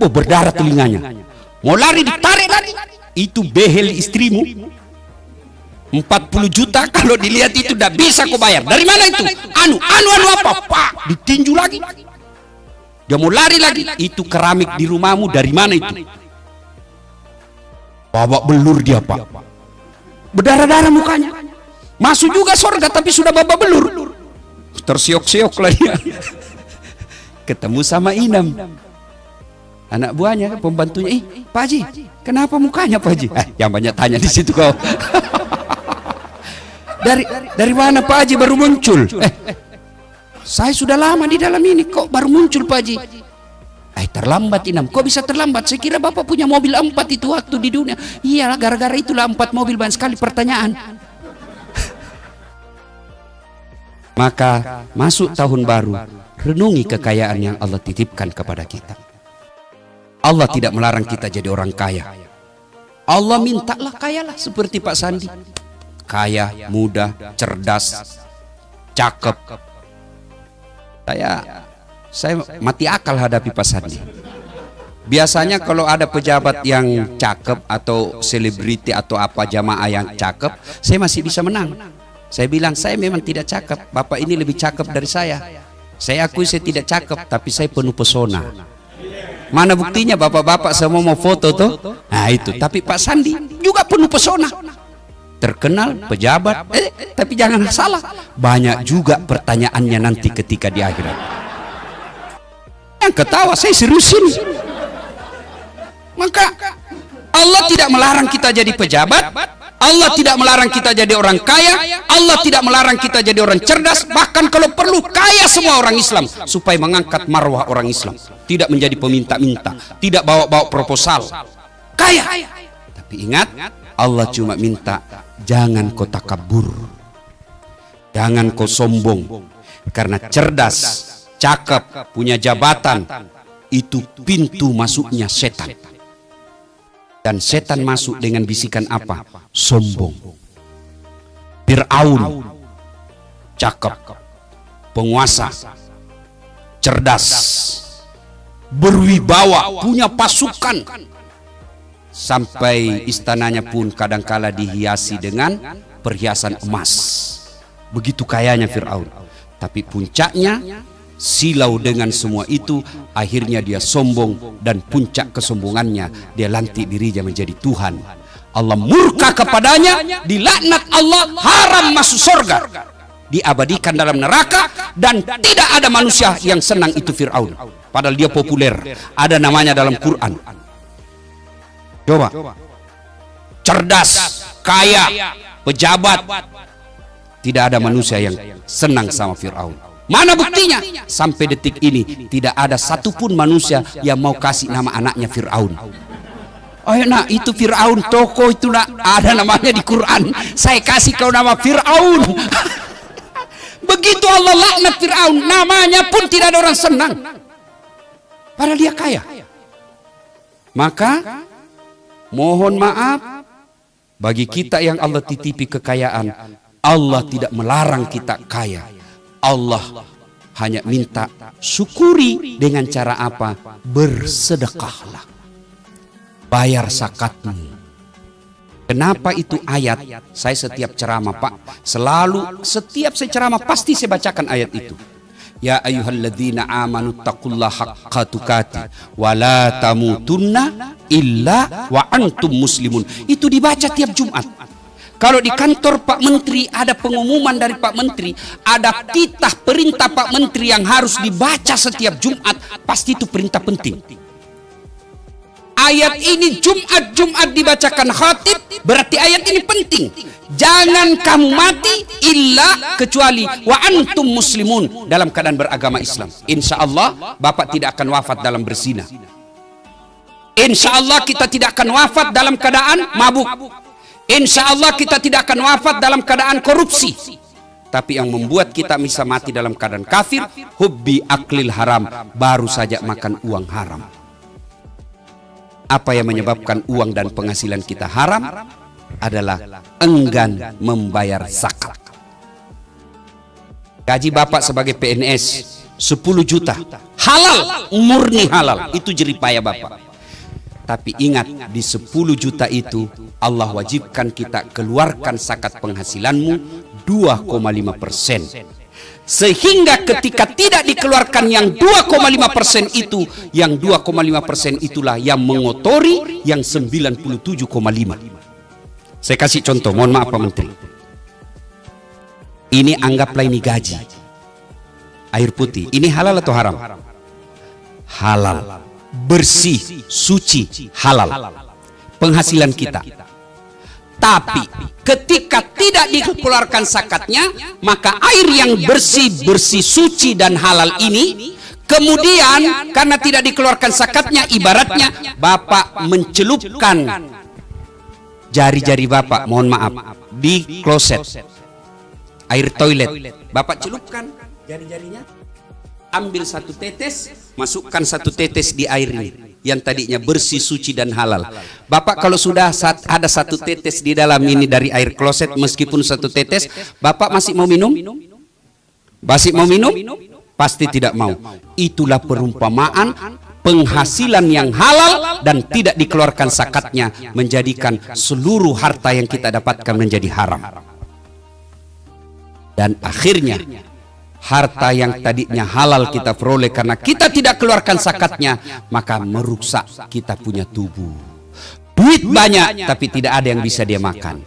Oh, berdarah telinganya. Mau lari ditarik lari. Itu behel istrimu. 40 juta kalau dilihat itu tidak bisa kau bayar. Dari mana itu? Anu apa? Pak, ditinju lagi. Dia mau lari lagi. Itu keramik di rumahmu dari mana itu? Babak belur dia Pak. Berdarah-darah mukanya. Masuk juga surga tapi sudah babak belur. Tersiok-siok lah dia. Ketemu sama Inem. Anak buahnya, pembantunya. Pak Haji, kenapa mukanya Pak Haji? Yang banyak tanya di situ kau. Dari mana Pak Haji baru muncul? Saya sudah lama di dalam ini, kok baru muncul Pak Haji? Terlambat Inem. Kok bisa terlambat? Saya kira Bapak punya mobil 4 itu waktu di dunia. Iyalah, gara-gara itulah 4 mobil, banyak sekali pertanyaan. Maka masuk tahun baru, renungi kekayaan yang Allah titipkan kepada kita. Allah tidak melarang kita jadi orang kaya. Allah mintalah kayalah seperti Pak Sandi. Kaya, muda, cerdas, cakep. Saya mati akal hadapi Pak Sandi. Biasanya kalau ada pejabat yang cakep atau selebriti atau apa jamaah yang cakep, saya masih bisa menang. Saya bilang, saya memang tidak cakep, Bapak ini lebih cakep dari saya. Saya akui saya tidak cakep, tapi saya penuh pesona. Mana buktinya bapak-bapak semua mau foto tuh? Nah itu, tapi Pak Sandi juga penuh pesona. Terkenal, pejabat, tapi jangan salah, banyak juga pertanyaannya nanti ketika di akhirat. Yang ketawa, saya seriusin. Maka Allah tidak melarang kita jadi pejabat, Allah tidak melarang kita jadi orang kaya, Allah tidak melarang kita jadi orang cerdas, bahkan kalau perlu kaya semua orang Islam supaya mengangkat marwah orang Islam, tidak menjadi peminta-minta, tidak bawa-bawa proposal, kaya. Tapi ingat, Allah cuma minta jangan kau takabur, jangan kau sombong, karena cerdas, cakep, punya jabatan itu pintu masuknya setan. Dan setan masuk dengan bisikan apa? Sombong. Fir'aun cakep, penguasa, cerdas, berwibawa, punya pasukan, sampai istananya pun kadangkala dihiasi dengan perhiasan emas. Begitu kayanya Fir'aun. Tapi puncaknya silau dengan semua itu, akhirnya dia sombong, dan puncak kesombongannya dia lantik dirinya menjadi Tuhan. Allah murka kepadanya, dilaknat Allah, haram masuk surga, diabadikan dalam neraka, dan tidak ada manusia yang senang itu Fir'aun. padahal dia populer, ada namanya dalam Quran. Coba, cerdas, kaya, pejabat, tidak ada manusia yang senang sama Fir'aun. Mana buktinya? Sampai detik ini tidak ada satupun manusia yang mau kasih nama anaknya Fir'aun. Oh ya nak, itu Fir'aun, tokoh itu nak, ada namanya di Quran. Saya kasih kau nama Fir'aun. Begitu Allah laknat Fir'aun, namanya pun tidak ada orang senang. Padahal dia kaya. Maka mohon maaf bagi kita yang Allah titipi kekayaan. Allah tidak melarang kita kaya. Allah hanya minta syukuri dengan cara apa? Bersedekahlah. Bayar zakatmu. Kenapa itu ayat? Saya setiap ceramah Pak, selalu setiap saya ceramah pasti saya bacakan ayat itu. Ya ayyuhalladzina amanu taqullaha haqqa tuqatih wa la tamutunna illa wa antum muslimun. Itu dibaca tiap Jumat. Kalau di kantor Pak Menteri ada pengumuman dari Pak Menteri, ada titah perintah Pak Menteri yang harus dibaca setiap Jumat, pasti itu perintah penting. Ayat ini Jumat dibacakan khatib, berarti ayat ini penting. Jangan kamu mati illa kecuali wa antum muslimun, dalam keadaan beragama Islam. Insya Allah Bapak tidak akan wafat dalam berzina. Insya Allah kita tidak akan wafat dalam keadaan mabuk. Insya Allah kita tidak akan wafat dalam keadaan korupsi. Tapi yang membuat kita bisa mati dalam keadaan kafir, hubbi aklil haram, baru saja makan uang haram. Apa yang menyebabkan uang dan penghasilan kita haram adalah enggan membayar zakat. Gaji Bapak sebagai PNS 10 juta, halal, murni halal, itu jeripaya Bapak. Tapi ingat, di 10 juta itu Allah wajibkan kita keluarkan zakat penghasilanmu 2,5%. Sehingga ketika tidak dikeluarkan yang 2,5% itu, yang 2,5% itulah yang mengotori yang 97,5. Saya kasih contoh, mohon maaf Pak Menteri. Ini anggaplah ini gaji. Air putih, ini halal atau haram? Halal. Bersih, suci, halal. Penghasilan kita. Tapi ketika tidak dikeluarkan zakatnya, maka air yang bersih, suci dan halal ini, kemudian karena tidak dikeluarkan zakatnya, ibaratnya Bapak mencelupkan jari-jari Bapak, mohon maaf, di kloset, air toilet. Bapak celupkan jari-jarinya, ambil 1 tetes, masukkan 1 tetes di air ini yang tadinya bersih, suci dan halal. Bapak kalau sudah ada 1 tetes di dalam ini dari air kloset, meskipun 1 tetes, Bapak masih mau minum? Masih mau minum? Pasti tidak mau. Itulah perumpamaan penghasilan yang halal dan tidak dikeluarkan zakatnya menjadikan seluruh harta yang kita dapatkan menjadi haram. Dan akhirnya harta yang tadinya halal kita peroleh karena kita tidak keluarkan zakatnya, maka merusak kita punya tubuh. Duit banyak tapi tidak ada yang bisa dia makan.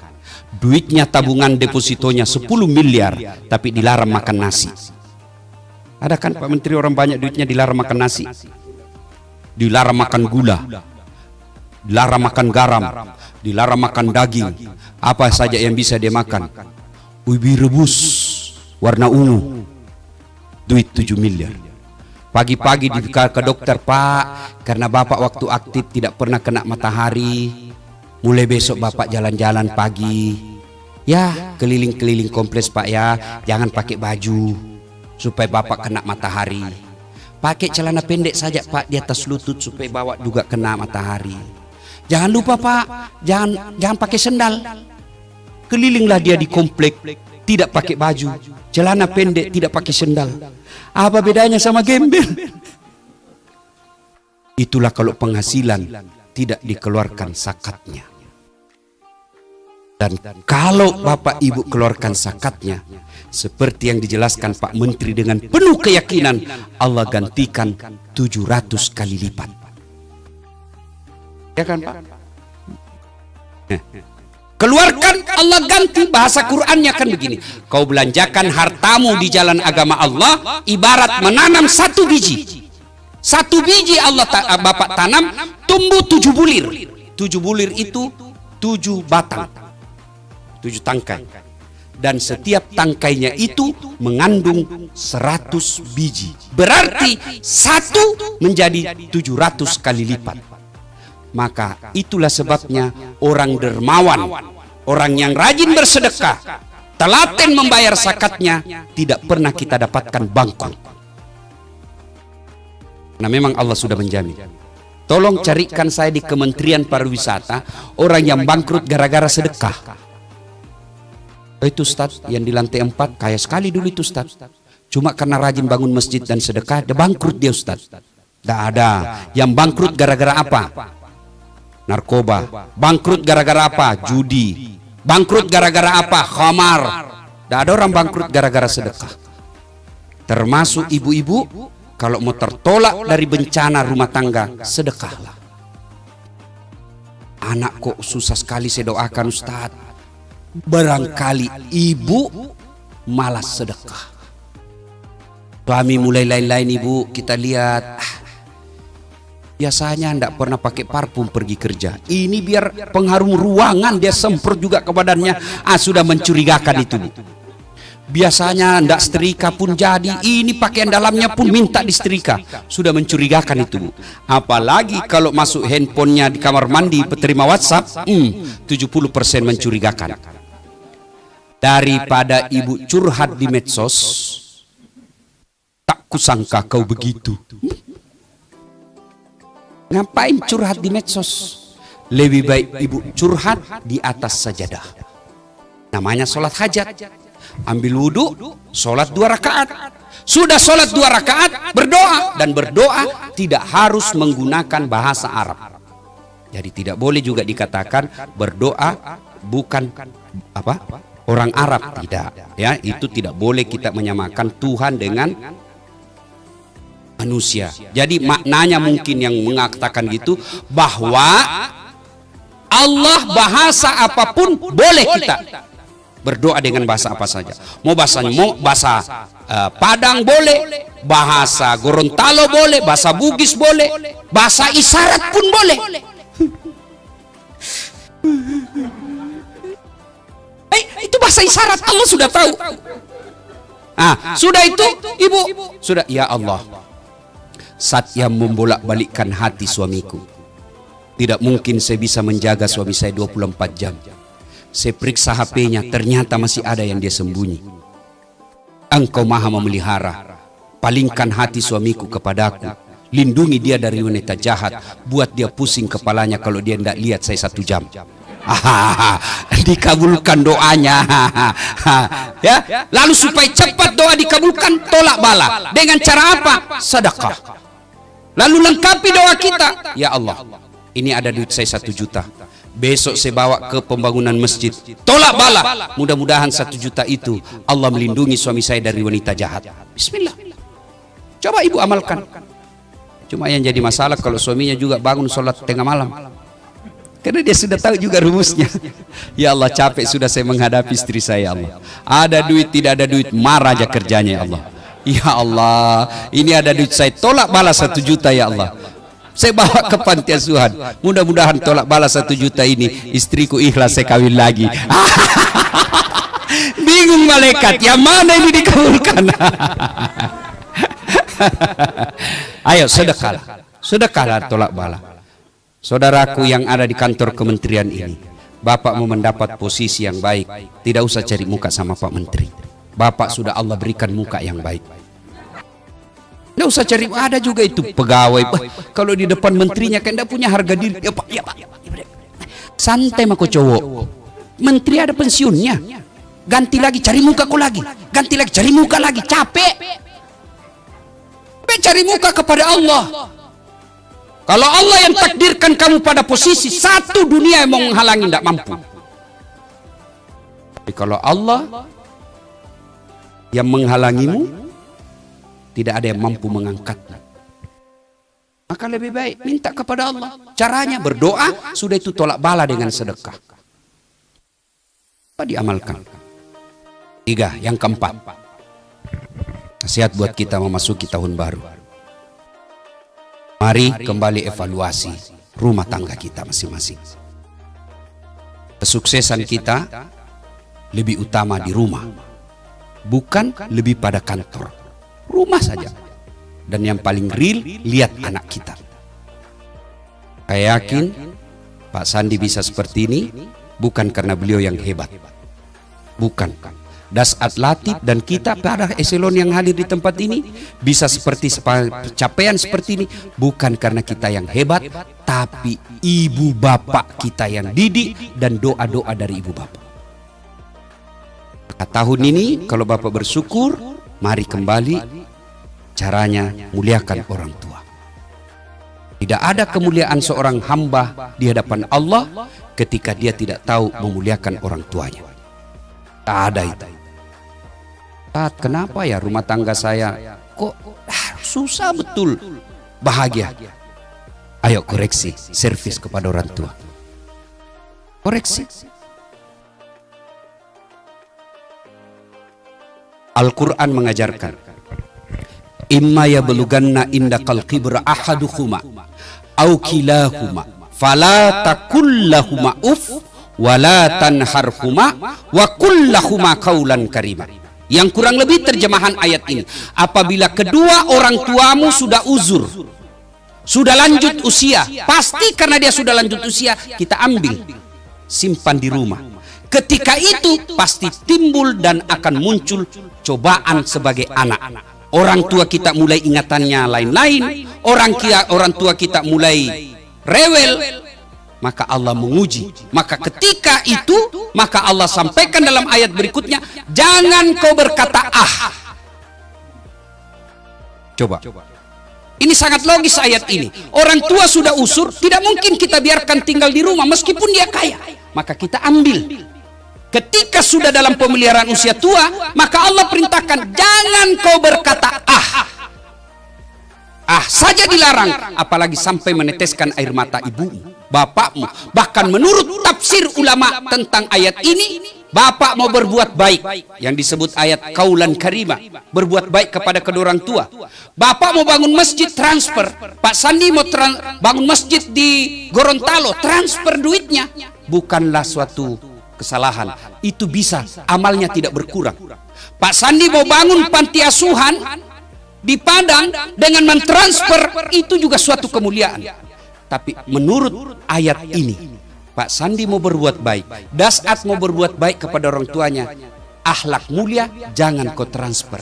Duitnya tabungan depositonya 10 miliar tapi dilarang makan nasi. Ada kan Pak Menteri orang banyak duitnya dilarang makan nasi, dilarang makan gula, dilarang makan garam, dilarang makan daging. Apa saja yang bisa dia makan? Ubi rebus warna ungu, duit 7 miliar. Pagi-pagi ke dokter, Pak, karena Bapak waktu aktif tidak pernah kena matahari, mulai besok Bapak jalan-jalan pagi, ya keliling-keliling kompleks Pak ya, jangan pakai baju supaya Bapak kena matahari. Pakai celana pendek saja Pak di atas lutut supaya Bapak juga kena matahari. Jangan lupa Pak, jangan pakai sendal. Kelilinglah dia di komplek, tidak pakai baju, celana pendek, tidak pakai sendal. Apa bedanya sama gembel? Itulah kalau penghasilan tidak dikeluarkan zakatnya. Dan kalau Bapak Ibu keluarkan zakatnya, seperti yang dijelaskan Pak Menteri dengan penuh keyakinan, Allah gantikan 700 kali lipat. Ya kan Pak? Keluarkan, Allah ganti. Bahasa Qur'annya kan begini, kau belanjakan hartamu di jalan agama Allah ibarat menanam 1 biji. Satu biji Bapak tanam, tumbuh 7 bulir. 7 bulir itu 7 batang, 7 tangkai. Dan setiap tangkainya itu mengandung 100 biji. Berarti satu menjadi 700 kali lipat. Maka itulah sebabnya orang dermawan, orang yang rajin bersedekah, telaten membayar zakatnya, tidak pernah kita dapatkan bangkrut. Nah, memang Allah sudah menjamin. Tolong carikan saya di Kementerian Pariwisata orang yang bangkrut gara-gara sedekah. Itu Ustaz yang di lantai 4 kaya sekali dulu itu Ustaz. Cuma karena rajin bangun masjid dan sedekah, dia bangkrut dia Ustaz. Tidak ada. Yang bangkrut gara-gara apa? Narkoba. Bangkrut gara-gara apa? Judi. Bangkrut gara-gara apa? Khamar. Tidak ada orang bangkrut gara-gara sedekah. Termasuk ibu-ibu, kalau mau tertolak dari bencana rumah tangga, sedekahlah. Anak kok susah sekali saya doakan Ustaz. Barangkali ibu malas sedekah. Suami mulai lain-lain ibu, kita lihat. Biasanya tidak pernah pakai parfum pergi kerja. Ini biar pengharum ruangan dia semprot juga ke badannya. Sudah mencurigakan itu bu. Biasanya tidak setrika pun jadi. Ini pakaian dalamnya pun minta disetrika. Sudah mencurigakan itu bu. Apalagi kalau masuk handphonenya di kamar mandi penerima WhatsApp, 70% mencurigakan. Daripada ibu curhat di medsos, tak kusangka kau begitu. Ngapain curhat di medsos? Lebih baik ibu curhat di atas sajadah. Namanya sholat hajat. Ambil wudhu, sholat 2 rakaat. Sudah sholat 2 rakaat, berdoa. Dan berdoa tidak harus menggunakan bahasa Arab. Jadi tidak boleh juga dikatakan berdoa bukan orang Arab, tidak ya, itu tidak boleh kita menyamakan Tuhan dengan manusia. Jadi maknanya mungkin yang mengatakan gitu, bahwa Allah bahasa apapun boleh kita berdoa dengan bahasa apa saja. Mau bahasa Padang boleh, bahasa Gorontalo boleh, bahasa Bugis boleh, bahasa isyarat pun boleh. Itu bahasa isyarat, Allah sudah tahu. Sudah itu ibu, sudah ya Allah, saat yang membolak-balikkan hati suamiku, tidak mungkin saya bisa menjaga suami saya 24 jam. Saya periksa HP-nya, ternyata masih ada yang dia sembunyi. Engkau maha memelihara, palingkan hati suamiku kepadaku, lindungi dia dari wanita jahat, buat dia pusing kepalanya kalau dia tidak lihat saya 1 jam. Dikabulkan doanya. Ya, lalu supaya cepat doa dikabulkan, tolak bala dengan cara apa? Sedekah. Lalu lengkapi doa kita, ya Allah, ini ada duit saya 1 juta, besok saya bawa ke pembangunan masjid, tolak bala, mudah-mudahan 1 juta itu Allah melindungi suami saya dari wanita jahat. Bismillah, coba ibu amalkan. Cuma yang jadi masalah kalau suaminya juga bangun sholat tengah malam, karena dia sudah tahu juga rumusnya. Ya Allah, capek sudah saya menghadapi istri saya, Allah. Ada duit, tidak ada duit, marah aja kerjanya, ya Allah. Ya Allah, ini ada duit saya, tolak balas 1 juta, ya Allah. Saya bawa ke panti asuhan, mudah-mudahan tolak balas 1 juta ini, istriku ikhlas saya kawin lagi. Bingung malaikat, yang mana ini dikabulkan? Ayo sedekahlah, sedekahlah tolak bala. Saudaraku yang ada di kantor kementerian ini, Bapak mau mendapat posisi yang baik, tidak usah cari muka sama Pak Menteri. Bapak sudah Allah berikan muka yang baik. Tidak usah cari, ada juga itu pegawai. Kalau di depan menterinya kan tidak punya harga diri. Ya Pak, ya Pak. Santai mah kau cowok. Menteri ada pensiunnya. Ganti lagi, cari muka kau lagi. Ganti lagi, cari muka lagi. Capek. Cari muka kepada Allah. Kalau Allah yang takdirkan kamu pada posisi satu, dunia yang mau menghalangi tidak mampu. Tapi kalau Allah yang menghalangimu, tidak ada yang mampu mengangkatmu. Maka lebih baik minta kepada Allah. Caranya berdoa, sudah itu tolak bala dengan sedekah. Apa diamalkan? 3, yang keempat, nasihat buat kita memasuki tahun baru. Mari kembali evaluasi rumah tangga kita masing-masing. Kesuksesan kita lebih utama di rumah, bukan lebih pada kantor. Rumah saja. Dan yang paling real, lihat anak kita. Saya yakin Pak Sandi bisa seperti ini bukan karena beliau yang hebat. Bukan. Dasat Latif dan kita pada eselon yang hadir di tempat ini bisa seperti pencapaian seperti ini bukan karena kita yang hebat, tapi ibu bapak kita yang didik dan doa-doa dari ibu bapak. Maka tahun ini kalau bapak bersyukur, mari kembali caranya muliakan orang tua. Tidak ada kemuliaan seorang hamba di hadapan Allah ketika dia tidak tahu memuliakan orang tuanya. Tak ada itu. Kenapa ya rumah tangga saya kok susah betul bahagia? Ayo koreksi, servis kepada orang tua. Koreksi. Al-Quran mengajarkan, imma yablughanna indakal kibra ahaduhuma au kilahuma fala takul lahuma uf wala tanharhuma wa qul lahuma qaulan karima. Yang kurang lebih terjemahan ayat ini, apabila kedua orang tuamu sudah uzur, sudah lanjut usia, pasti karena dia sudah lanjut usia, kita ambil, simpan di rumah. Ketika itu pasti timbul dan akan muncul cobaan sebagai anak. Orang tua kita mulai ingatannya lain-lain, orang tua kita mulai rewel, maka Allah menguji. Maka ketika itu, maka Allah sampaikan dalam ayat berikutnya, jangan kau berkata ah. Coba. Ini sangat logis ayat ini. Orang tua sudah usur, tidak mungkin kita biarkan tinggal di rumah meskipun dia kaya. Maka kita ambil. Ketika sudah dalam pemeliharaan usia tua, maka Allah perintahkan, jangan kau berkata ah. Ah saja dilarang, apalagi sampai meneteskan air mata ibumu, bapakmu. Bahkan menurut tafsir ulama tentang ayat ini, bapak mau berbuat baik, yang disebut ayat kaulan karimah, berbuat baik kepada kedua orang tua. Bapak mau bangun masjid, transfer. Pak Sandi mau bangun masjid di Gorontalo, transfer duitnya. Bukanlah suatu kesalahan, itu bisa, amalnya tidak berkurang. Pak Sandi mau bangun panti asuhan di Padang dengan mentransfer, itu juga suatu kemuliaan. Tapi menurut ayat ini, Pak Sandi mau berbuat baik, Dasat mau berbuat baik kepada orang tuanya, akhlak mulia jangan kau transfer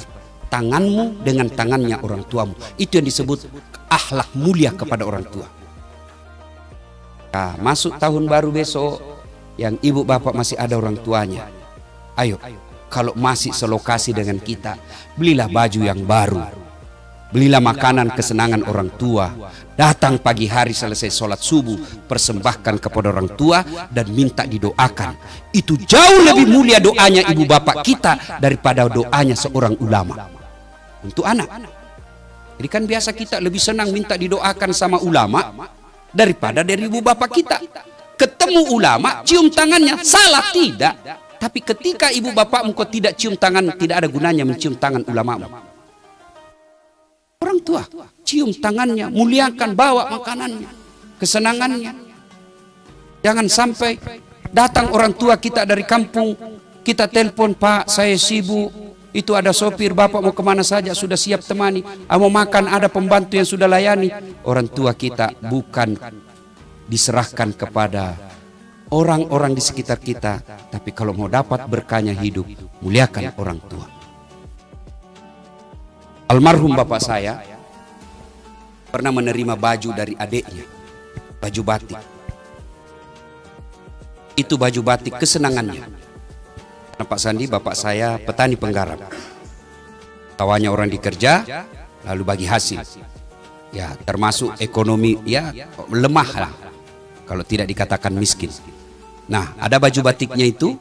tanganmu dengan tangannya orang tuamu. Itu yang disebut akhlak mulia kepada orang tua. Nah, masuk tahun baru besok, yang ibu bapak masih ada orang tuanya, ayo, kalau masih selokasi dengan kita, belilah baju yang baru, belilah makanan kesenangan orang tua. Datang pagi hari selesai sholat subuh, persembahkan kepada orang tua dan minta didoakan. Itu jauh lebih mulia doanya ibu bapak kita daripada doanya seorang ulama untuk anak. Jadi kan biasa kita lebih senang minta didoakan sama ulama daripada dari ibu bapak kita. Ketemu ulama, cium tangannya, salah tidak. Tapi ketika ibu bapakmu kau tidak cium tangan, tidak ada gunanya mencium tangan ulamamu. Orang tua, cium tangannya, muliakan, bawa makanannya, kesenangannya. Jangan sampai datang orang tua kita dari kampung, kita telepon, Pak saya sibuk, itu ada sopir, bapak mau kemana saja, sudah siap temani, mau makan, ada pembantu yang sudah layani. Orang tua kita bukan diserahkan kepada orang-orang di sekitar kita, tapi kalau mau dapat berkahnya hidup, muliakan orang tua. Almarhum bapak saya pernah menerima baju dari adiknya, baju batik. Itu baju batik kesenangannya. Karena Pak Sandi, bapak saya petani penggarap. Tawanya orang dikerja, lalu bagi hasil. Ya, termasuk ekonomi ya lemah lah, kalau tidak dikatakan miskin. Nah, ada baju batiknya itu.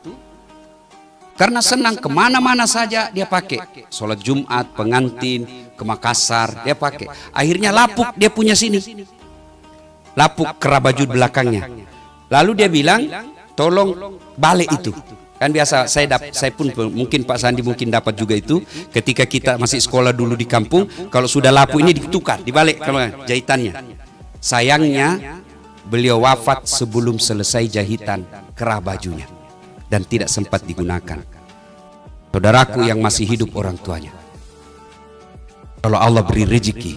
Karena senang kemana-mana saja dia pakai. Sholat Jumat, pengantin, ke Makassar dia pakai. Akhirnya lapuk dia punya sini. Lapuk kera baju belakangnya. Lalu dia bilang, tolong balik itu. Kan biasa saya pun mungkin Pak Sandi mungkin dapat juga itu ketika kita masih sekolah dulu di kampung, kalau sudah lapu ini ditukar, dibalik kalau jahitannya. Sayangnya beliau wafat sebelum selesai jahitan kerah bajunya dan tidak sempat digunakan. Saudaraku yang masih hidup orang tuanya, kalau Allah beri rezeki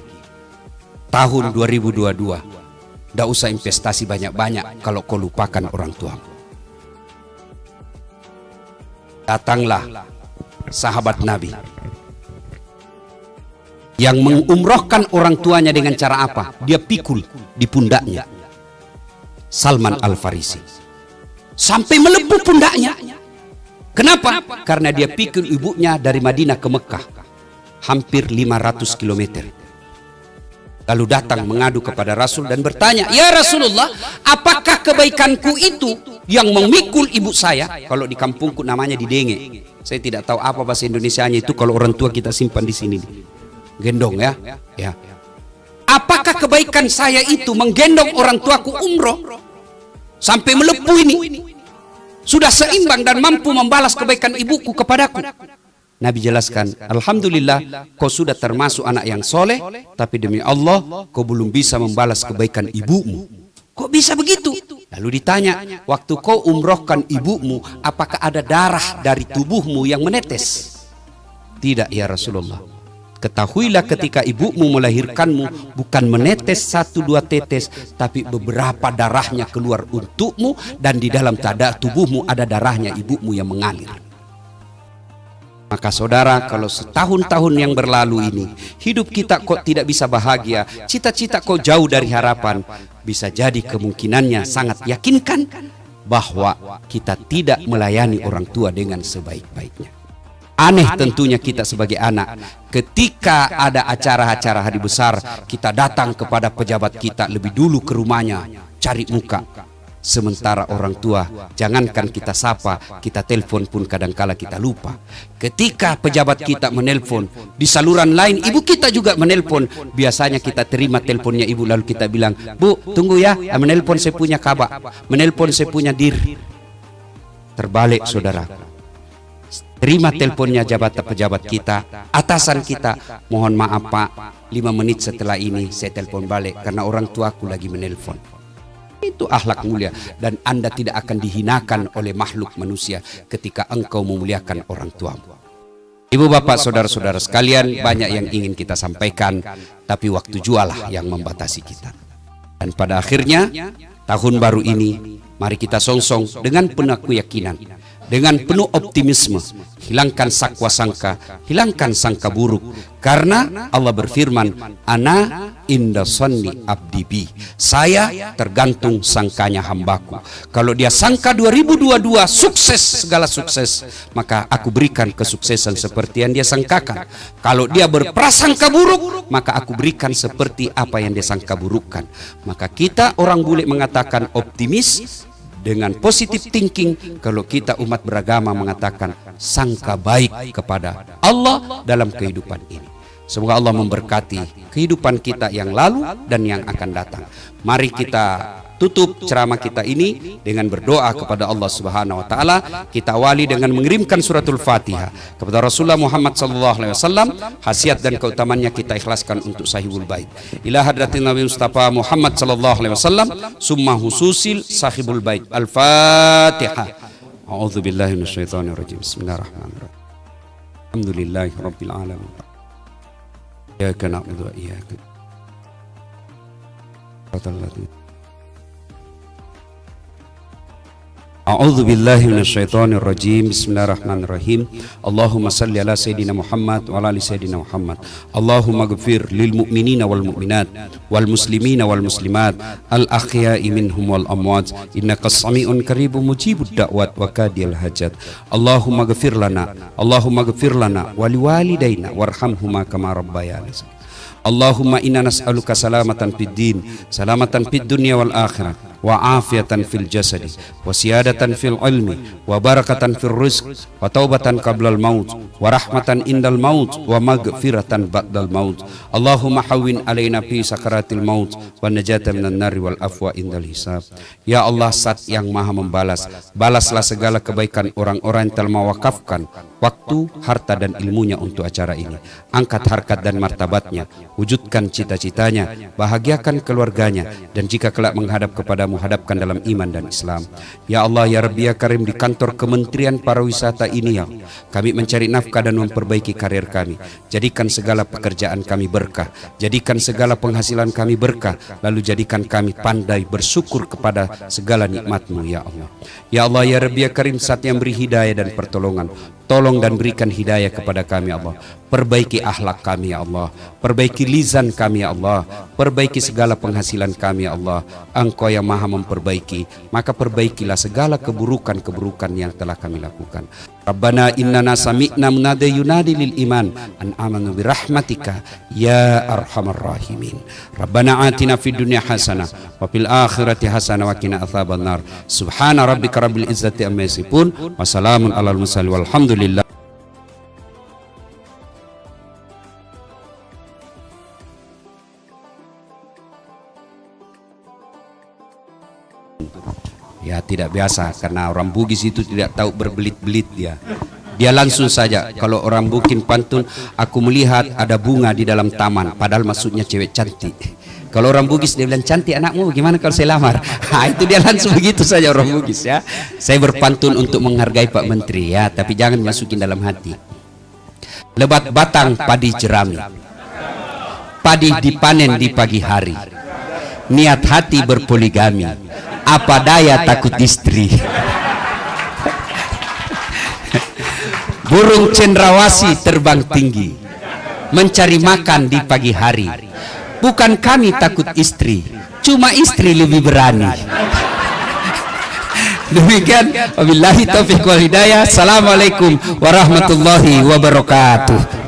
tahun 2022, tidak usah investasi banyak-banyak kalau kau lupakan orang tuamu. Datanglah sahabat Nabi yang mengumrohkan orang tuanya dengan cara apa? Dia pikul di pundaknya. Salman Al-Farisi sampai melepuh pundaknya. Kenapa? Karena dia pikul ibunya dari Madinah ke Mekah, hampir 500 km. Lalu datang mengadu kepada Rasul dan bertanya, "Ya Rasulullah, apakah kebaikanku itu yang memikul ibu saya?" Kalau di kampungku namanya didenge. Saya tidak tahu apa bahasa Indonesianya itu, kalau orang tua kita simpan di sini. Gendong ya. Ya. Apakah kebaikan saya itu menggendong orang tuaku umroh sampai melepuh ini sudah seimbang dan mampu membalas kebaikan ibuku kepadaku? Nabi jelaskan, "Alhamdulillah, kau sudah termasuk anak yang soleh, tapi demi Allah kau belum bisa membalas kebaikan ibumu." Kok bisa begitu? Lalu ditanya, "Waktu kau umrohkan ibumu, apakah ada darah dari tubuhmu yang menetes?" "Tidak ya Rasulullah." "Ketahuilah ketika ibumu melahirkanmu, bukan menetes 1-2 tetes, tapi beberapa darahnya keluar untukmu, dan di dalam tubuhmu ada darahnya ibumu yang mengalir." Maka saudara, kalau setahun-tahun yang berlalu ini hidup kita kok tidak bisa bahagia, cita-cita kok jauh dari harapan, bisa jadi kemungkinannya sangat yakinkan bahwa kita tidak melayani orang tua dengan sebaik-baiknya. Aneh tentunya kita sebagai anak, ketika ada acara-acara hari besar, kita datang kepada pejabat kita lebih dulu ke rumahnya, cari muka. Sementara orang tua, jangankan kita sapa, kita telepon pun kadangkala kita lupa. Ketika pejabat kita menelpon, di saluran lain ibu kita juga menelpon. Biasanya kita terima teleponnya ibu, lalu kita bilang, "Bu, tunggu ya, menelpon saya punya kabar, menelpon saya punya dir." Terbalik saudara, terima teleponnya pejabat kita, atasan kita, "Mohon maaf Pak, 5 menit setelah ini saya telepon balik karena orang tuaku lagi menelpon." Itu akhlak mulia, dan Anda tidak akan dihinakan oleh makhluk manusia ketika engkau memuliakan orang tuamu. Ibu bapak saudara-saudara sekalian, banyak yang ingin kita sampaikan, tapi waktu jualah yang membatasi kita. Dan pada akhirnya tahun baru ini, mari kita songsong dengan penuh keyakinan, dengan penuh optimisme, hilangkan sakwa sangka, hilangkan sangka buruk, karena Allah berfirman, "Ana inda sanni abdi bi." Saya tergantung sangkanya hambaku. Kalau dia sangka 2022 sukses, segala sukses, maka aku berikan kesuksesan seperti yang dia sangkakan. Kalau dia berprasangka buruk, maka aku berikan seperti apa yang dia sangka burukkan. Maka kita orang bule mengatakan optimis dengan positive thinking. Kalau kita umat beragama mengatakan sangka baik kepada Allah dalam kehidupan ini. Semoga Allah memberkati kehidupan kita yang lalu dan yang akan datang. Mari kita tutup ceramah kita ini dengan berdoa kepada Allah Subhanahu wa taala. Kita awali dengan mengirimkan suratul Fatihah kepada Rasulullah Muhammad sallallahu alaihi wasallam. Khasiat dan keutamannya kita ikhlaskan untuk Sahibul Bait. Ila hadratin Nabi Mustafa Muhammad sallallahu alaihi wasallam, summa hususil Sahibul Bait. Al-Fatihah. A'udzu billahi minasyaitonir rajim. Bismillahirrahmanirrahim. Alhamdulillahirabbil alamin. Iyyaka na'budu wa iyyaka nasta'in. A'udzu billahi minasyaitonir rajim. Bismillahirrahmanirrahim. Allahumma salli ala sayidina Muhammad wa ala ali sayidina Muhammad. Allahumma ighfir lil mu'minina wal mu'minat wal muslimina wal muslimat al ahya'i minhum wal amwat innaka sami'un qaribun mujibud da'wat wa kadiyal hajat. Allahumma ighfir lana wa liwalidayna warhamhuma kama rabbayana. Allahumma inna nas'aluka salamatan fid din, salamatan fid dunya wal akhirah, wa afiatan fil jasadi wa siyadatan fil ilmi wa barakatan fil rizq wa taubatan qablal maut wa rahmatan indal maut wa maghfiratan ba'dal maut. Allahumma hawwin alaina fi sakaratil maut wa najatan minan nari wal afwa indal hisab. Ya Allah, Zat yang Maha membalas, balaslah segala kebaikan orang-orang yang telah mewakafkan waktu, harta dan ilmunya untuk acara ini. Angkat harkat dan martabatnya, wujudkan cita-citanya, bahagiakan keluarganya, dan jika kelak menghadap kepadamu, hadapkan dalam iman dan Islam. Ya Allah, ya Rabbi, ya Karim, di kantor Kementerian Pariwisata ini, ya Allah, kami mencari nafkah dan memperbaiki karir kami. Jadikan segala pekerjaan kami berkah, jadikan segala penghasilan kami berkah, lalu jadikan kami pandai bersyukur kepada segala nikmat-Mu, ya Allah. Ya Allah, ya Rabbi, ya Karim, Zat yang beri hidayah dan pertolongan, tolong dan berikan hidayah kepada kami, ya Allah. Perbaiki akhlak kami, ya Allah. Perbaiki lisan kami, ya Allah. Perbaiki segala penghasilan kami, ya Allah. Engkau yang Maha memperbaiki, maka perbaikilah segala keburukan-keburukan yang telah kami lakukan. Rabbana innana sami'na munadi yunadi lil iman an amanu bi rahmatika ya arhamar rahimin. Rabbana atina fid dunya hasanah wa fil akhirati hasanah wa qina adzabannar. Subhana rabbika rabbil izzati amma yasifun wa salamun alal mursalin walhamdulillah. Ya, tidak biasa karena orang Bugis itu tidak tahu berbelit-belit dia. Dia langsung saja, kalau orang Bukin pantun, aku melihat ada bunga di dalam taman, padahal maksudnya cewek cantik. Kalau orang Bugis dia bilang, cantik anakmu, gimana kalau saya lamar? Nah, itu dia langsung begitu saja orang Bugis, ya. Saya berpantun untuk menghargai Pak Menteri, ya, tapi jangan masukin dalam hati. Lebat batang padi jerami, padi dipanen di pagi hari, niat hati berpoligami, apa daya takut istri. Burung cendrawasih terbang tinggi, mencari makan di pagi hari. Bukan kami takut istri, cuma istri lebih berani. Demikian, wabillahi taufiq wal hidayah. Assalamualaikum warahmatullahi wabarakatuh.